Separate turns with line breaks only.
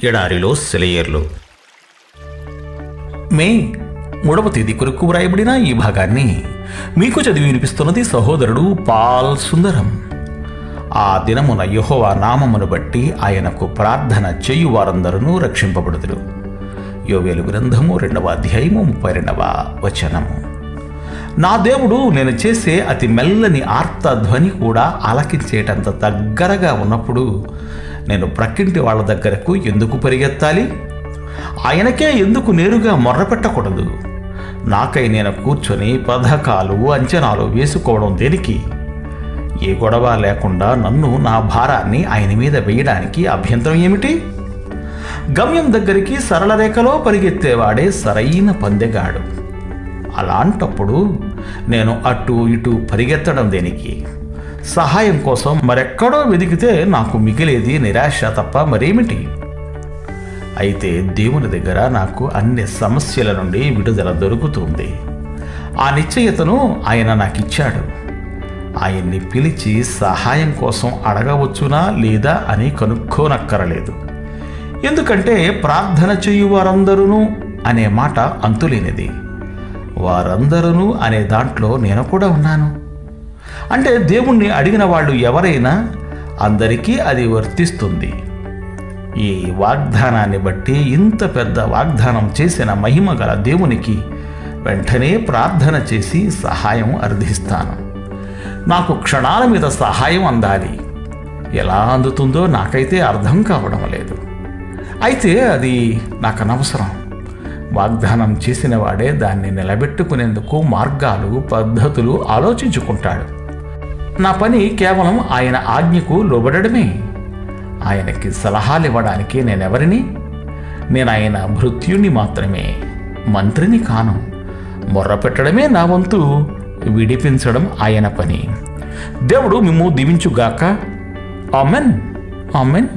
ఎడారిలో సెలయేర్లు. మే 3వ తేదీ కొరకు వ్రాయబడిన ఈ భాగాన్ని మీకు చదివి వినిపిస్తున్నది సహోదరుడు పాల్ సుందరం. ఆ దినమున యెహోవా నామమును బట్టి ఆయనకు ప్రార్థన చేయు వారందరూ రక్షింపబడుదురు. యోవేలు గ్రంథము 2వ అధ్యాయము 32వ వచనము. నా దేవుడు నేను చేసే అతి మెల్లని ఆర్తధ్వని కూడా ఆలకించేటంత దగ్గరగా ఉన్నప్పుడు నేను ప్రక్కింటి వాళ్ళ దగ్గరకు ఎందుకు పరిగెత్తాలి? ఆయనకే ఎందుకు నేరుగా మొర్రపెట్టకూడదు? నాకై నేను కూర్చొని పథకాలు అంచనాలు వేసుకోవడం దేనికి? ఏ గొడవ లేకుండా నన్ను నా భారాన్ని ఆయన మీద వేయడానికి అభ్యంతరం ఏమిటి? గమ్యం దగ్గరికి సరళ రేఖలో పరిగెత్తేవాడే సరైన పందెగాడు. అలాంటప్పుడు నేను అటు ఇటు పరిగెత్తడం దేనికి? సహాయం కోసం మరెక్కడో వెదికితే నాకు మిగిలేది నిరాశ తప్ప మరేమిటి? అయితే దేవుని దగ్గర నాకు అన్ని సమస్యల నుండి విడుదల దొరుకుతుంది. ఆ నిశ్చయతను ఆయన నాకిచ్చాడు. ఆయన్ని పిలిచి సహాయం కోసం అడగవచ్చునా లేదా అని కనుక్కోనక్కరలేదు. ఎందుకంటే ప్రార్థన చేయు వారందరూ అనే మాట అంతులేనిది. వారందరూ అనే దాంట్లో నేను కూడా ఉన్నాను. అంటే దేవుణ్ణి అడిగిన వాళ్ళు ఎవరైనా అందరికీ అది వర్తిస్తుంది. ఈ వాగ్దానాన్ని బట్టి ఇంత పెద్ద వాగ్దానం చేసిన మహిమ గల దేవునికి వెంటనే ప్రార్థన చేసి సహాయం అర్థిస్తాను. నాకు క్షణాల మీద సహాయం అందాలి. ఎలా అందుతుందో నాకైతే అర్థం కావడం లేదు. అయితే అది నాకు అనవసరం. వాగ్దానం చేసిన వాడే దాన్ని నిలబెట్టుకునేందుకు మార్గాలు పద్ధతులు ఆలోచించుకుంటాడు. నా పని కేవలం ఆయన ఆజ్ఞకు లోబడమే. ఆయనకి సలహాలు ఇవ్వడానికి నేనెవరిని? నేను ఆయన భృత్యుణ్ణి మాత్రమే, మంత్రిని కాను. మొర్ర పెట్టడమే నా వంతు, విడిపించడం ఆయన పని. దేవుడు మిమ్ము దీవించుగాక. Amen, amen.